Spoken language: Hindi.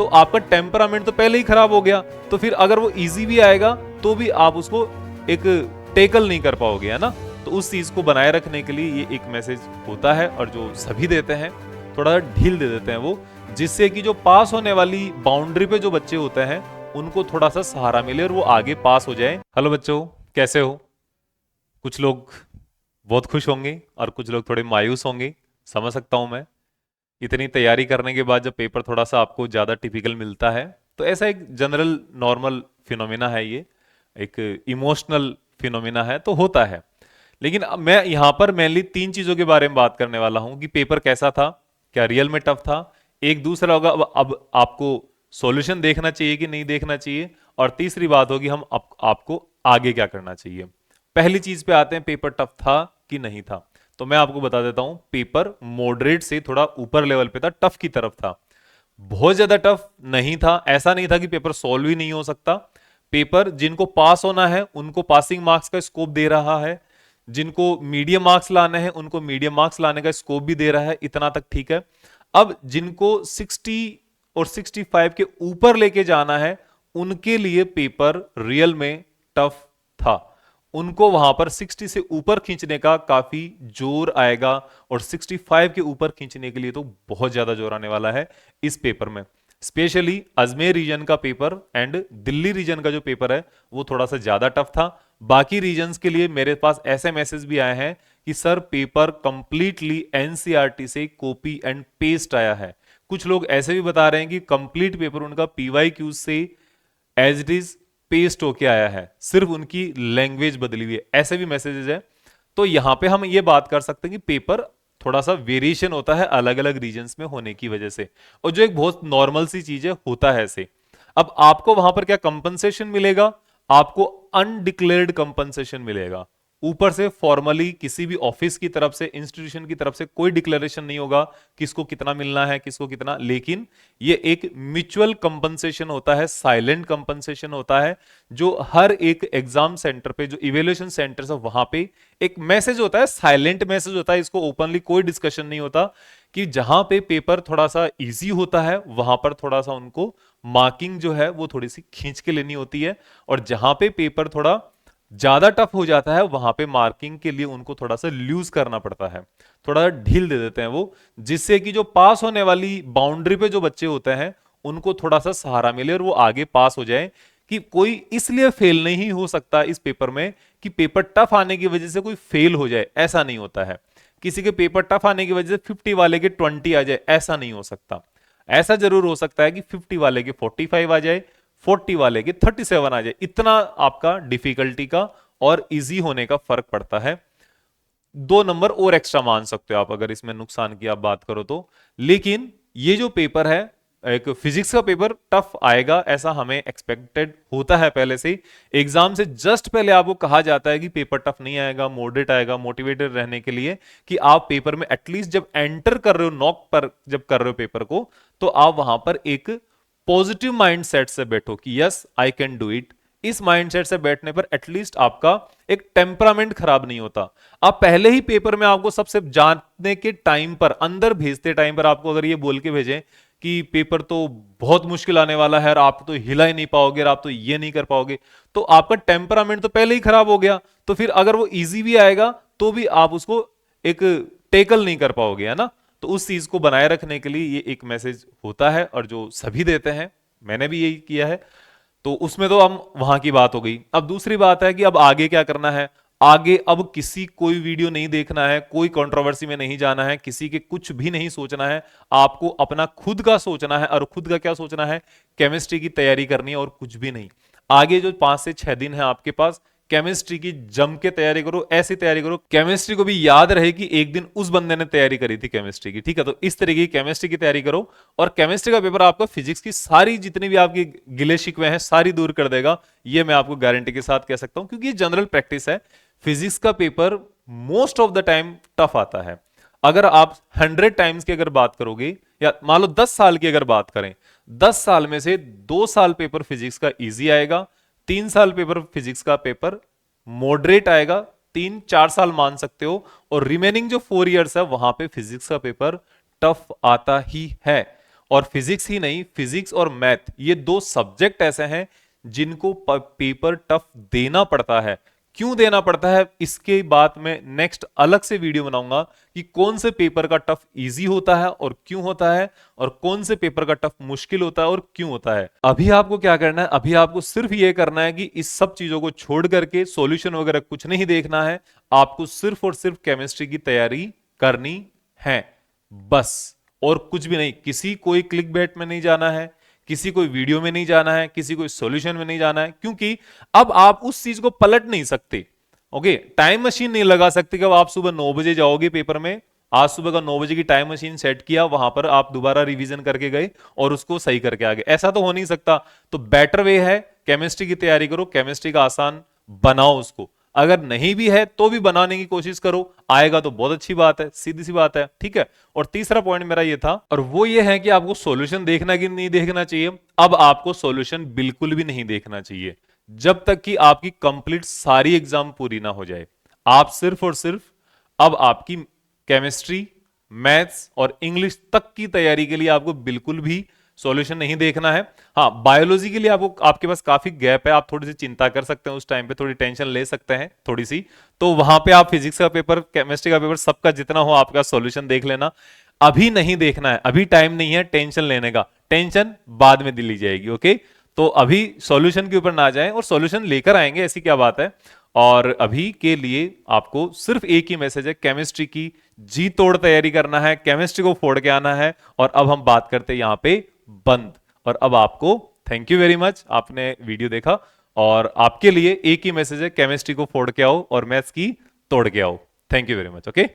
तो आपका टेम्परामेंट तो पहले ही खराब हो गया, तो फिर अगर वो इजी भी आएगा तो भी आप उसको एक टेकल नहीं कर पाओगे, है ना। तो उस चीज को बनाए रखने के लिए ये एक मैसेज होता है, और जो सभी देते हैं थोड़ा ढील दे देते हैं वो, जिससे कि जो पास होने वाली बाउंड्री पे जो बच्चे होते हैं उनको थोड़ा सा सहारा मिले और वो आगे पास हो जाए। हेलो बच्चों, कैसे हो? कुछ लोग बहुत खुश होंगे और कुछ लोग थोड़े मायूस होंगे, समझ सकता हूं मैं। इतनी तैयारी करने के बाद जब पेपर थोड़ा सा आपको ज्यादा टिपिकल मिलता है, तो ऐसा एक जनरल नॉर्मल फिनोमिना है, ये एक इमोशनल फिनोमिना है, तो होता है। लेकिन अब मैं यहाँ पर मेनली तीन चीजों के बारे में बात करने वाला हूं कि पेपर कैसा था, क्या रियल में टफ था, एक दूसरा होगा अब आपको सॉल्यूशन देखना चाहिए कि नहीं देखना चाहिए, और तीसरी बात होगी हम आपको आगे क्या करना चाहिए। पहली चीज पे आते हैं, पेपर टफ था कि नहीं था। तो मैं आपको बता देता हूं, पेपर मॉडरेट से थोड़ा ऊपर लेवल पे था, टफ की तरफ था। बहुत ज्यादा टफ नहीं था, ऐसा नहीं था कि पेपर सॉल्व ही नहीं हो सकता। पेपर जिनको पास होना है उनको पासिंग मार्क्स का स्कोप दे रहा है, जिनको मीडियम मार्क्स लाने हैं उनको मीडियम मार्क्स लाने का स्कोप भी दे रहा है, इतना तक ठीक है। अब जिनको 60 और 65 के ऊपर लेके जाना है उनके लिए पेपर रियल में टफ था। उनको वहां पर 60 से ऊपर खींचने का काफी जोर आएगा, और 65 के ऊपर खींचने के लिए तो बहुत ज्यादा जोर आने वाला है इस पेपर में। स्पेशली अजमेर रीजन का पेपर एंड दिल्ली रीजन का जो पेपर है वो थोड़ा सा ज्यादा टफ था। बाकी रीजन्स के लिए मेरे पास ऐसे मैसेज भी आए हैं कि सर पेपर कंप्लीटली एनसीईआरटी से कॉपी एंड पेस्ट आया है। कुछ लोग ऐसे भी बता रहे हैं कि कंप्लीट पेपर उनका पीवाईक्यू से एज इट इज पेस्ट होके आया है, सिर्फ उनकी लैंग्वेज बदली हुई है, ऐसे भी मैसेजेस है। तो यहां पे हम ये बात कर सकते हैं कि पेपर थोड़ा सा वेरिएशन होता है अलग अलग रीजन्स में होने की वजह से, और जो एक बहुत नॉर्मल सी चीज है, होता है ऐसे। अब आपको वहां पर क्या कंपनसेशन मिलेगा? आपको अनडिक्लेयर्ड कंपनसेशन मिलेगा। ऊपर से फॉर्मली किसी भी ऑफिस की तरफ से, इंस्टीट्यूशन की तरफ से कोई डिक्लेरेशन नहीं होगा किसको कितना मिलना है, किसको कितना, लेकिन ये एक म्यूचुअल कंपनसेशन होता है, साइलेंट कंपनसेशन होता है, जो हर एक एग्जाम सेंटर पे, जो इवेल्युएशन सेंटर है वहां पे एक मैसेज होता है, साइलेंट मैसेज होता है, इसको ओपनली कोई डिस्कशन नहीं होता, कि जहां पे पेपर थोड़ा सा इजी होता है वहां पर थोड़ा सा उनको मार्किंग जो है वो थोड़ी सी खींच के लेनी होती है, और जहां पे पेपर थोड़ा ज्यादा टफ हो जाता है वहां पे मार्किंग के लिए उनको थोड़ा सा लूज करना पड़ता है, थोड़ा ढील दे देते हैं वो, जिससे कि जो पास होने वाली बाउंड्री पे जो बच्चे होते हैं उनको थोड़ा सा सहारा मिले और वो आगे पास हो जाए। कि कोई इसलिए फेल नहीं हो सकता इस पेपर में कि पेपर टफ आने की वजह से कोई फेल हो जाए, ऐसा नहीं होता है। किसी के पेपर टफ आने की वजह से 50 वाले के 20 आ जाए, ऐसा नहीं हो सकता। ऐसा जरूर हो सकता है कि 50 वाले के 45 आ जाए, 40 वाले के 37 आ जाए, इतना आपका डिफिकल्टी का और इजी होने का फर्क पड़ता है। 2 नंबर और एक्स्ट्रा मान सकते हो आप अगर इसमें नुकसान की आप बात करो तो। लेकिन ये जो पेपर है, एक फिजिक्स का पेपर टफ आएगा ऐसा हमें एक्सपेक्टेड होता है पहले से ही। एग्जाम से जस्ट पहले आपको कहा जाता है कि पेपर टफ नहीं आएगा, मॉडरेट आएगा, मोटिवेटेड रहने के लिए, कि आप पेपर में एटलीस्ट जब एंटर कर रहे हो, नॉक पर जब कर रहे हो पेपर को, तो आप वहां पर एक पॉजिटिव माइंडसेट से बैठो कि yes I can do it. इस माइंडसेट से बैठने पर एटलीस्ट आपका एक टेम्परामेंट खराब नहीं होता। आप पहले ही पेपर में आपको सबसे जानने के टाइम पर, अंदर भेजते टाइम पर आपको अगर ये बोल के भेजें कि पेपर तो बहुत मुश्किल आने वाला है और आप तो हिला ही नहीं पाओगे और आप तो ये नहीं कर पाओगे, तो आपका टेम्परामेंट तो पहले ही खराब हो गया, तो फिर अगर वो इजी भी आएगा तो भी आप उसको एक टेकल नहीं कर पाओगे, है ना। तो उस चीज को बनाए रखने के लिए ये एक मैसेज होता है, और जो सभी देते हैं, मैंने भी यही किया है। तो उसमें तो हम वहां की बात हो गई। अब दूसरी बात है कि अब आगे क्या करना है। आगे अब किसी कोई वीडियो नहीं देखना है, कोई कंट्रोवर्सी में नहीं जाना है, किसी के कुछ भी नहीं सोचना है। आपको अपना खुद का सोचना है, और खुद का क्या सोचना है, केमिस्ट्री की तैयारी करनी है और कुछ भी नहीं। आगे जो 5 से 6 दिन है आपके पास, केमिस्ट्री की जम के तैयारी करो, ऐसी तैयारी करो केमिस्ट्री को भी याद रहे कि एक दिन उस बंदे ने तैयारी करी थी केमिस्ट्री की, ठीक है। तो इस तरीके की केमिस्ट्री की तैयारी करो, और केमिस्ट्री का पेपर आपका फिजिक्स की सारी जितनी भी आपकी गिले शिकवे हैं सारी दूर कर देगा, ये मैं आपको गारंटी के साथ कह सकता हूं, क्योंकि ये जनरल प्रैक्टिस है। फिजिक्स का paper most of the time tough आता है। अगर आप 100 टाइम्स की अगर बात करोगे, या मान लो 10 साल की अगर बात करें, 10 साल में से 2 साल पेपर फिजिक्स का इजी आएगा, 3 साल पेपर फिजिक्स का पेपर मॉडरेट आएगा, 3-4 साल मान सकते हो, और रिमेनिंग जो 4 इयर्स है वहां पे फिजिक्स का पेपर टफ आता ही है। और फिजिक्स ही नहीं, फिजिक्स और मैथ ये दो सब्जेक्ट ऐसे हैं जिनको पेपर टफ देना पड़ता है। क्यों देना पड़ता है इसके बाद में नेक्स्ट अलग से वीडियो बनाऊंगा कि कौन से पेपर का टफ इजी होता है और क्यों होता है, और कौन से पेपर का टफ मुश्किल होता है और क्यों होता है। अभी आपको क्या करना है, अभी आपको सिर्फ ये करना है कि इस सब चीजों को छोड़ करके सॉल्यूशन वगैरह कुछ नहीं देखना है, आपको सिर्फ और सिर्फ केमिस्ट्री की तैयारी करनी है बस, और कुछ भी नहीं। किसी कोई क्लिक बैट में नहीं जाना है, किसी कोई वीडियो में नहीं जाना है, किसी कोई सॉल्यूशन में नहीं जाना है, क्योंकि अब आप उस चीज को पलट नहीं सकते। ओके, टाइम मशीन नहीं लगा सकते कि अब आप सुबह 9 बजे जाओगे पेपर में, आज सुबह का 9 बजे की टाइम मशीन सेट किया, वहां पर आप दोबारा रिवीजन करके गए और उसको सही करके आ गए, ऐसा तो हो नहीं सकता। तो बेटर वे है केमिस्ट्री की तैयारी करो, केमिस्ट्री का आसान बनाओ उसको, अगर नहीं भी है तो भी बनाने की कोशिश करो, आएगा तो बहुत अच्छी बात है, सीधी सी बात है, ठीक है। और तीसरा पॉइंट मेरा ये था, और वो ये है कि आपको सॉल्यूशन देखना कि नहीं देखना चाहिए। अब आपको सॉल्यूशन बिल्कुल भी नहीं देखना चाहिए जब तक कि आपकी कंप्लीट सारी एग्जाम पूरी ना हो जाए। आप सिर्फ और सिर्फ अब आपकी केमिस्ट्री, मैथ्स और इंग्लिश तक की तैयारी के लिए आपको बिल्कुल भी सॉल्यूशन नहीं देखना है। हाँ, बायोलॉजी के लिए आपको, आपके पास काफी गैप है, आप थोड़ी सी चिंता कर सकते हैं, उस टाइम पे थोड़ी टेंशन ले सकते हैं थोड़ी सी, तो वहां पे आप फिजिक्स का पेपर, केमिस्ट्री का पेपर, सबका जितना हो आपका सॉल्यूशन देख लेना। अभी नहीं देखना है, अभी टाइम नहीं है टेंशन लेने का, टेंशन बाद में ली जाएगी। ओके, तो अभी सॉल्यूशन के ऊपर ना जाएं, और सॉल्यूशन लेकर आएंगे, ऐसी क्या बात है। और अभी के लिए आपको सिर्फ एक ही मैसेज है, केमिस्ट्री की जी तोड़ तैयारी करना है, केमिस्ट्री को फोड़ के आना है। और अब हम बात करते हैं यहां पे बंद। और अब आपको थैंक यू वेरी मच, आपने वीडियो देखा, और आपके लिए एक ही मैसेज है, केमिस्ट्री को फोड़ के आओ और मैथ्स की तोड़ के आओ। Thank you very much. Okay.